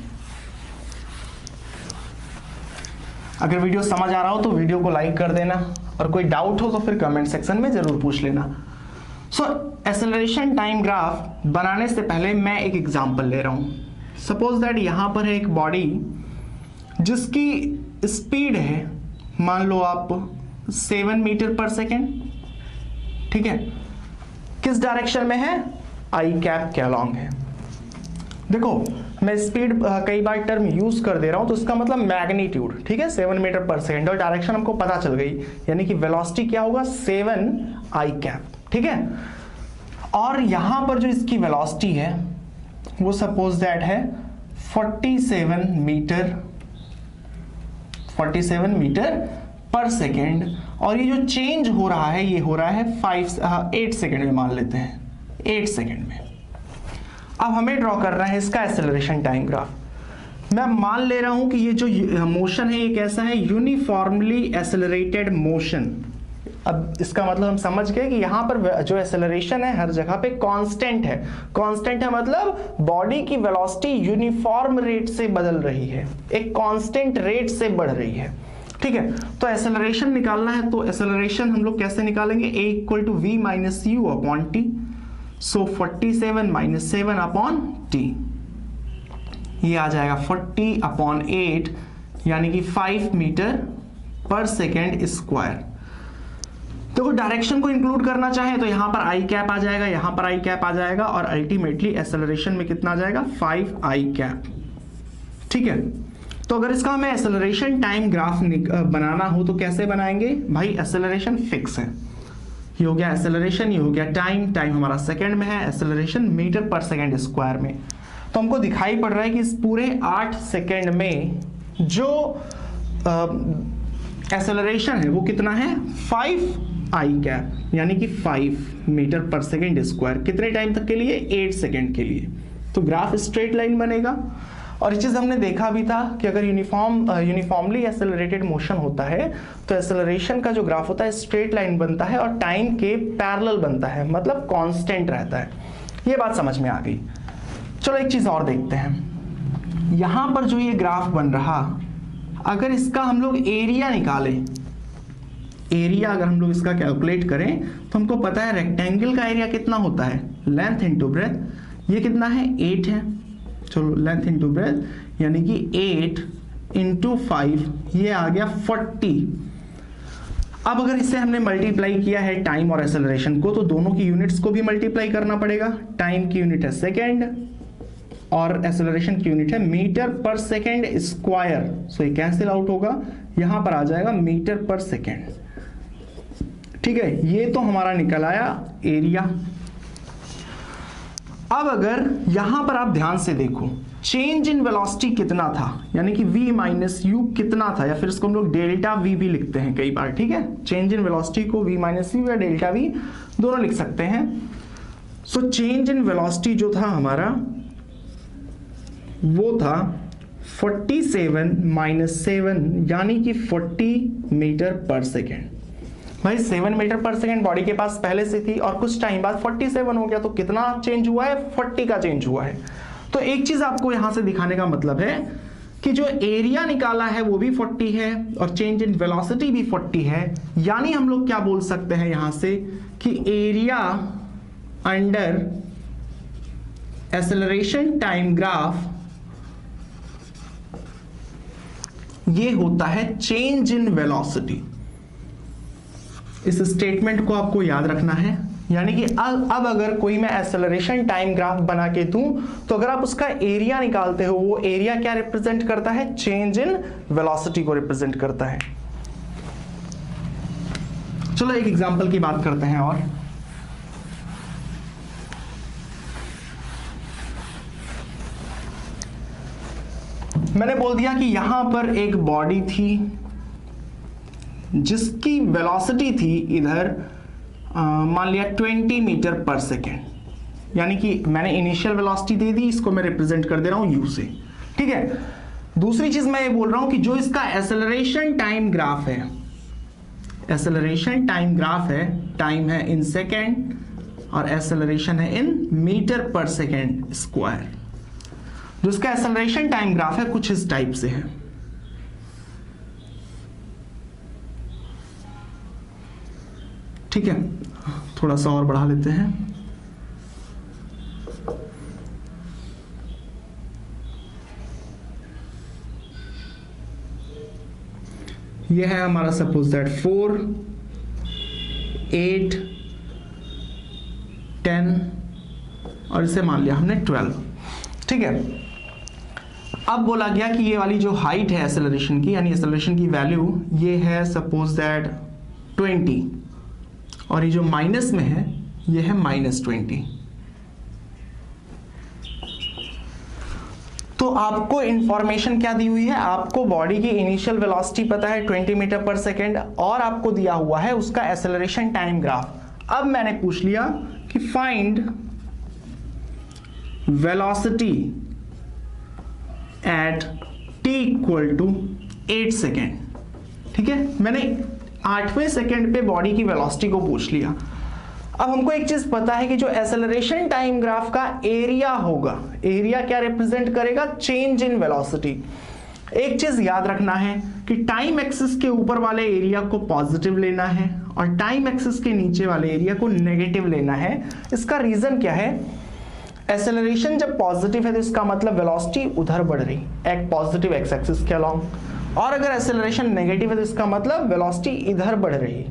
अगर वीडियो समझ आ रहा हो तो वीडियो को लाइक कर देना, और कोई डाउट हो तो फिर कमेंट सेक्शन में जरूर पूछ लेना। सो एक्सेलरेशन टाइम ग्राफ बनाने से पहले मैं एक एग्जांपल ले रहा हूं। सपोज दैट यहां पर है एक बॉडी जिसकी स्पीड है, मान लो आप 7 मीटर पर सेकेंड, ठीक है, किस डायरेक्शन में है, आई कैप के अलोंग है। देखो मैं स्पीड कई बार टर्म यूज कर दे रहा हूं, तो इसका मतलब मैग्नीट्यूड, ठीक है, 7 मीटर पर सेकेंड, और डायरेक्शन हमको पता चल गई, यानी कि वेलोसिटी क्या होगा, 7 आई कैप, ठीक है। और यहां पर जो इसकी वेलोसिटी है वो सपोज दैट है 47 मीटर पर सेकेंड, और ये जो चेंज हो रहा है ये हो रहा है 8 सेकेंड में, मान लेते हैं 8 सेकेंड में। अब हमें ड्रॉ करना है इसका एक्सेलरेशन टाइम ग्राफ। मैं मान ले रहा हूं कि ये जो मोशन है ये कैसा है, यूनिफॉर्मली एक्सेलरेटेड मोशन। अब इसका मतलब हम समझ गए कि यहां पर जो एक्सेलरेशन है हर जगह पे कांस्टेंट है। कांस्टेंट है मतलब बॉडी की वेलोसिटी यूनिफॉर्म रेट से बदल रही है, एक कांस्टेंट रेट से बढ़ रही है, ठीक है। तो एक्सेलरेशन निकालना है, तो एक्सेलरेशन हम लोग कैसे निकालेंगे, a equal to v minus u upon t। So 47 minus 7 upon t, ये आ जाएगा 40 अपॉन 8, यानी कि 5 मीटर पर सेकेंड स्क्वायर। देखो डायरेक्शन को इंक्लूड करना चाहे तो यहां पर आई कैप आ जाएगा, यहां पर आई कैप आ जाएगा, और अल्टीमेटली एक्सेलरेशन में कितना आ जाएगा, 5 आई कैप, ठीक है। तो अगर इसका हमें एक्सेलरेशन टाइम ग्राफ बनाना हो तो कैसे बनाएंगे भाई, एक्सेलरेशन फिक्स है, ये हो गया एक्सेलरेशन, ये हो गया टाइम, टाइम हमारा सेकंड में है, एक्सेलरेशन मीटर पर सेकंड स्क्वायर में। तो हमको दिखाई पड़ रहा है कि इस पूरे 8 सेकंड में जो एक्सेलरेशन है वो कितना है, 5 आई कैप यानी कि 5 मीटर पर सेकेंड स्क्वायर, कितने टाइम तक के लिए? 8 सेकेंड के लिए। तो ग्राफ स्ट्रेट लाइन बनेगा। और ये चीज हमने देखा भी था कि अगर यूनिफॉर्मली एक्सेलरेटेड मोशन होता है तो एक्सेलरेशन का जो ग्राफ होता है स्ट्रेट लाइन बनता है और टाइम के पैरेलल बनता है, मतलब कांस्टेंट रहता है। ये बात समझ में आ गई। चलो एक चीज और देखते हैं। यहां पर जो ये ग्राफ बन रहा, अगर इसका हम लोग एरिया निकालें, एरिया अगर हम लोग इसका कैलकुलेट करें तो हमको पता है रेक्टेंगल का एरिया कितना होता है, लेंथ इनटू ब्रेथ। ये कितना है? 8 है। चलो लेंथ इनटू ब्रेथ यानी कि 8 इंटू 5, ये आ गया 40। अब अगर इससे हमने मल्टीप्लाई किया है टाइम और एक्सेलरेशन को, तो दोनों की यूनिट्स को भी मल्टीप्लाई करना पड़ेगा। टाइम की यूनिट है सेकेंड और एक्सेलरेशन की यूनिट है मीटर पर सेकेंड स्क्वायर। सो ये कैंसिल आउट होगा, यहां पर आ जाएगा मीटर पर सेकेंड। ठीक है, ये तो हमारा निकल आया एरिया। अब अगर यहां पर आप ध्यान से देखो, चेंज इन वेलोसिटी कितना था, यानी कि v माइनस यू कितना था, या फिर इसको हम लोग डेल्टा v भी लिखते हैं कई बार। ठीक है, चेंज इन वेलोसिटी को v माइनस यू या डेल्टा v दोनों लिख सकते हैं। सो चेंज इन वेलोसिटी जो था हमारा वो था 47 माइनस 7 यानी कि 40 मीटर पर सेकेंड। भाई 7 मीटर पर सेकेंड बॉडी के पास पहले से थी और कुछ टाइम बाद 47 हो गया, तो कितना चेंज हुआ है? 40 का चेंज हुआ है। तो एक चीज आपको यहां से दिखाने का मतलब है कि जो एरिया निकाला है वो भी 40 है और चेंज इन वेलोसिटी भी 40 है। यानी हम लोग क्या बोल सकते हैं यहां से कि area under acceleration time graph ये होता है चेंज इन वेलोसिटी। इस स्टेटमेंट को आपको याद रखना है। यानी कि अब अगर कोई मैं एक्सेलरेशन टाइम ग्राफ बना के दूं तो अगर आप उसका एरिया निकालते हो, वो एरिया क्या रिप्रेजेंट करता है? चेंज इन वेलोसिटी को रिप्रेजेंट करता है। चलो एक एग्जांपल की बात करते हैं। और मैंने बोल दिया कि यहां पर एक बॉडी थी जिसकी वेलोसिटी थी इधर मान लिया 20 मीटर पर सेकेंड, यानी कि मैंने इनिशियल वेलोसिटी दे दी, इसको मैं रिप्रेजेंट कर दे रहा हूं यू से। ठीक है, दूसरी चीज मैं ये बोल रहा हूं कि जो इसका एक्सेलरेशन टाइम ग्राफ है, एक्सेलरेशन टाइम ग्राफ है, टाइम है इन सेकेंड और एक्सेलरेशन है in metre per second square. जो इसका एक्सेलरेशन टाइम ग्राफ है कुछ इस टाइप से है। ठीक है, थोड़ा सा और बढ़ा लेते हैं। यह है हमारा सपोज दैट 4, 8, 10 और इसे मान लिया हमने 12। ठीक है, अब बोला गया कि ये वाली जो हाइट है एक्सेलरेशन की, यानी एक्सेलरेशन की वैल्यू ये है सपोज दैट 20 और ये जो माइनस में है ये है -20। तो आपको इंफॉर्मेशन क्या दी हुई है? आपको बॉडी की इनिशियल वेलोसिटी पता है 20 मीटर पर सेकेंड और आपको दिया हुआ है उसका एक्सेलरेशन टाइम ग्राफ। अब मैंने पूछ लिया कि find velocity at t equal to 8 second. ठीक है, मैंने 8वें सेकेंड पे बॉडी की वेलोसिटी को पूछ लिया। अब हमको एक चीज पता है कि जो एक्सेलरेशन टाइम ग्राफ का एरिया होगा, एरिया क्या रिप्रेजेंट करेगा? Change in velocity. एक चीज याद रखना है कि टाइम एक्सिस के ऊपर वाले एरिया को पॉजिटिव लेना है और टाइम एक्सिस के नीचे वाले एरिया को नेगेटिव लेना है। इसका रीजन क्या है? एक्सेलरेशन जब पॉजिटिव है तो इसका मतलब वेलोसिटी उधर बढ़ रही, एक पॉजिटिव एक्स एक्सिस के अलोंग, और अगर एक्सेलरेशन नेगेटिव है तो इसका मतलब वेलोसिटी इधर बढ़ रही,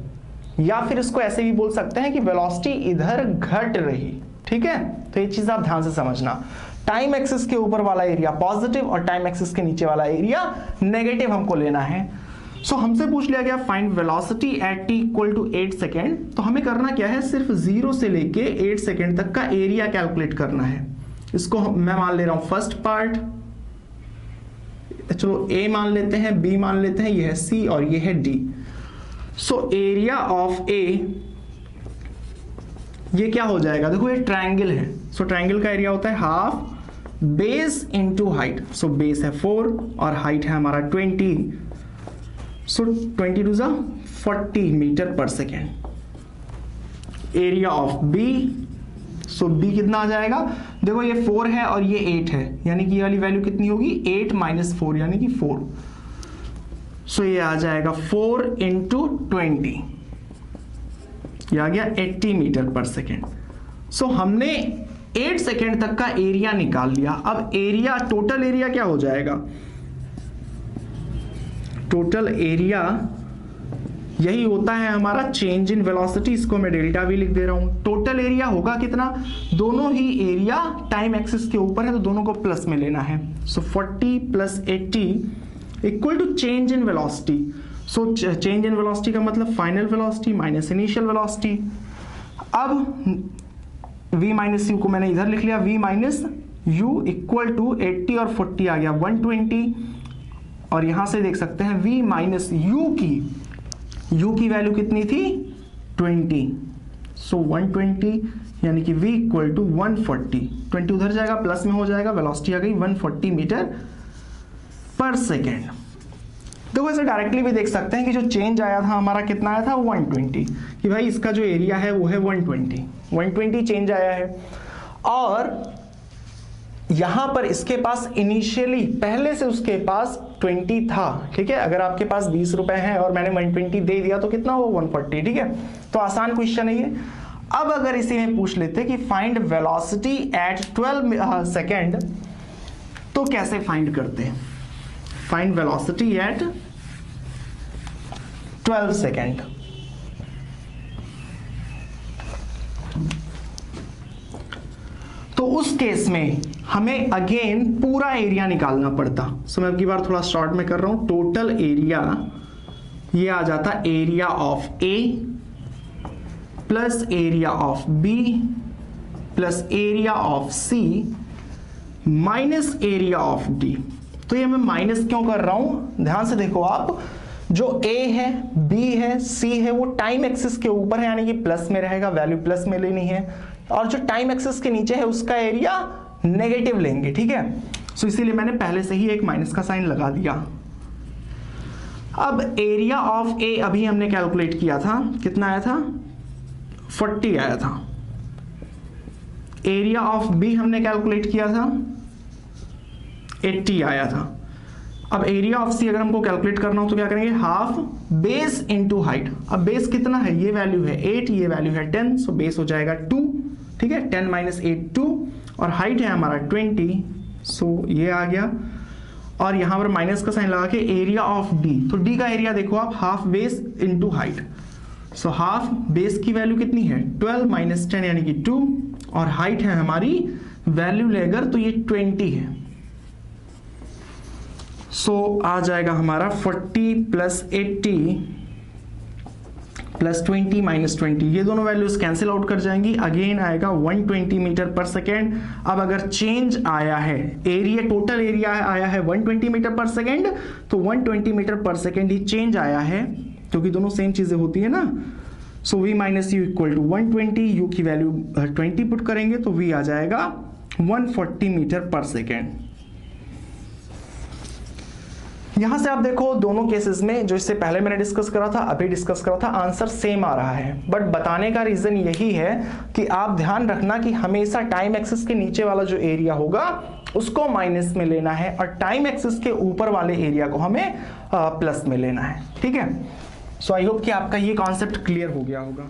या फिर इसको ऐसे भी बोल सकते हैं कि वेलोसिटी इधर घट रही। ठीक है, तो ये चीज आप ध्यान से समझना। टाइम एक्सिस के ऊपर वाला एरिया पॉजिटिव और टाइम एक्सिस के नीचे वाला एरिया नेगेटिव हमको लेना है। सो हमसे पूछ लिया गया find velocity at t equal to 8 second. तो हमें करना क्या है? सिर्फ 0 से लेके 8 सेकेंड तक का एरिया कैलकुलेट करना है। इसको मैं मान ले रहा हूं फर्स्ट पार्ट, चलो a मान लेते हैं, b मान लेते हैं, ये है c और ये है d। सो एरिया ऑफ ए, ये क्या हो जाएगा, देखो ये ट्रायंगल है, सो ट्रायंगल का एरिया होता है half base into height. So base है 4 और हाइट है हमारा 20, सो 20 टू ज़ा 40 meter per second. Area of B, so B कितना आ जाएगा, देखो ये 4 है और ये 8 है, यानी कि ये वाली वैल्यू कितनी होगी 8 माइनस 4 यानी कि 4। सो ये आ जाएगा 4 इंटू 20, ये आ गया 80 मीटर पर सेकेंड। सो हमने 8 सेकेंड तक का एरिया निकाल लिया। अब एरिया, टोटल एरिया क्या हो जाएगा, टोटल एरिया यही होता है हमारा चेंज इन वेलोसिटी, इसको मैं डेल्टा वी लिख दे रहा हूं। टोटल एरिया होगा कितना, दोनों ही एरिया टाइम एक्सिस के ऊपर है तो दोनों को प्लस में लेना है। So 40 plus 80 equal to change in velocity. So change in velocity का मतलब final velocity minus initial velocity. अब v माइनस यू को मैंने इधर लिख लिया, v minus u equal to 80 और 40 आ गया 120, और यहां से देख सकते हैं v माइनस u की वैल्यू कितनी थी 20, सो 120 यानी कि v इक्वल टू 140, 20 उधर जाएगा प्लस में हो जाएगा, वेलोसिटी आ गई 140 मीटर पर सेकेंड। देखो ऐसे डायरेक्टली भी देख सकते हैं कि जो चेंज आया था हमारा कितना आया था 120, कि भाई इसका जो एरिया है वो है 120 चेंज आया है। और यहां पर इसके पास इनिशियली पहले से उसके पास 20 था, ठीक है। अगर आपके पास 20 रुपए हैं और मैंने 120 दे दिया तो कितना हो 140, ठीक है। तो आसान क्वेश्चन है ये। अब अगर इसी में पूछ लेते कि फाइंड वेलोसिटी एट 12 सेकेंड, तो कैसे फाइंड करते हैं, फाइंड वेलोसिटी एट 12 सेकेंड। तो उस केस में हमें अगेन पूरा एरिया निकालना पड़ता। सो मैं अब की बार थोड़ा शॉर्ट में कर रहा हूं। टोटल एरिया ये आ जाता area of A plus area of B plus area of C minus area of D. तो ये मैं माइनस क्यों कर रहा हूं, ध्यान से देखो आप, जो ए है बी है सी है वो टाइम एक्सिस के ऊपर है, यानी कि प्लस में रहेगा, वैल्यू प्लस में लेनी है, और जो टाइम एक्सिस के नीचे है उसका एरिया नेगेटिव लेंगे, ठीक है। सो इसीलिए मैंने पहले से ही एक माइनस का साइन लगा दिया। अब एरिया ऑफ ए अभी हमने कैलकुलेट किया था, कितना आया था 40 आया था। एरिया ऑफ बी हमने कैलकुलेट किया था 80 आया था। अब एरिया ऑफ सी अगर हमको कैलकुलेट करना हो तो क्या करेंगे, हाफ बेस इनटू हाइट। अब बेस कितना है, ये वैल्यू है 8, ये वैल्यू है 10, सो बेस हो जाएगा 2, ठीक है। 10 माइनस 8 2, और हाइट है हमारा 20, सो ये आ गया। और यहां पर माइनस का साइन लगा के एरिया ऑफ डी, तो डी का एरिया देखो आप half base into height. So half base की वैल्यू कितनी है 12 माइनस 10 यानी कि 2, और हाइट है हमारी वैल्यू लेकर तो ये 20 है। सो आ जाएगा हमारा 40 प्लस 80 प्लस 20 माइनस 20, ये दोनों वैल्यूज कैंसिल आउट कर जाएंगी, अगेन आएगा 120 मीटर पर सेकेंड। अब अगर चेंज आया है एरिया, टोटल एरिया आया है 120 मीटर पर सेकेंड, तो 120 मीटर पर सेकेंड ही चेंज आया है, क्योंकि दोनों सेम चीजें होती है ना। So v minus u equal to 120, u की वैल्यू 20 पुट करेंगे तो v आ जाएगा 140 मीटर पर सेकेंड। यहां से आप देखो दोनों केसेस में, जो इससे पहले मैंने डिस्कस करा था अभी डिस्कस करा था, आंसर सेम आ रहा है। बट बताने का रीजन यही है कि आप ध्यान रखना कि हमेशा टाइम एक्सिस के नीचे वाला जो एरिया होगा उसको माइनस में लेना है, और टाइम एक्सिस के ऊपर वाले एरिया को हमें प्लस में लेना है, ठीक है। सो आई होप कि आपका ये कॉन्सेप्ट क्लियर हो गया होगा।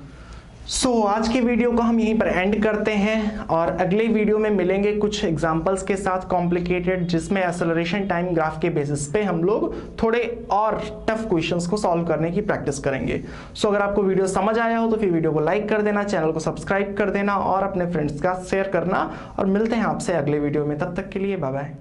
सो आज की वीडियो को हम यहीं पर एंड करते हैं, और अगले वीडियो में मिलेंगे कुछ एग्जांपल्स के साथ कॉम्प्लिकेटेड, जिसमें एक्सेलरेशन टाइम ग्राफ के बेसिस पे हम लोग थोड़े और टफ क्वेश्चंस को सॉल्व करने की प्रैक्टिस करेंगे। सो अगर आपको वीडियो समझ आया हो तो फिर वीडियो को लाइक कर देना, चैनल को सब्सक्राइब कर देना और अपने फ्रेंड्स का शेयर करना, और मिलते हैं आपसे अगले वीडियो में। तब तक के लिए बाय बाय।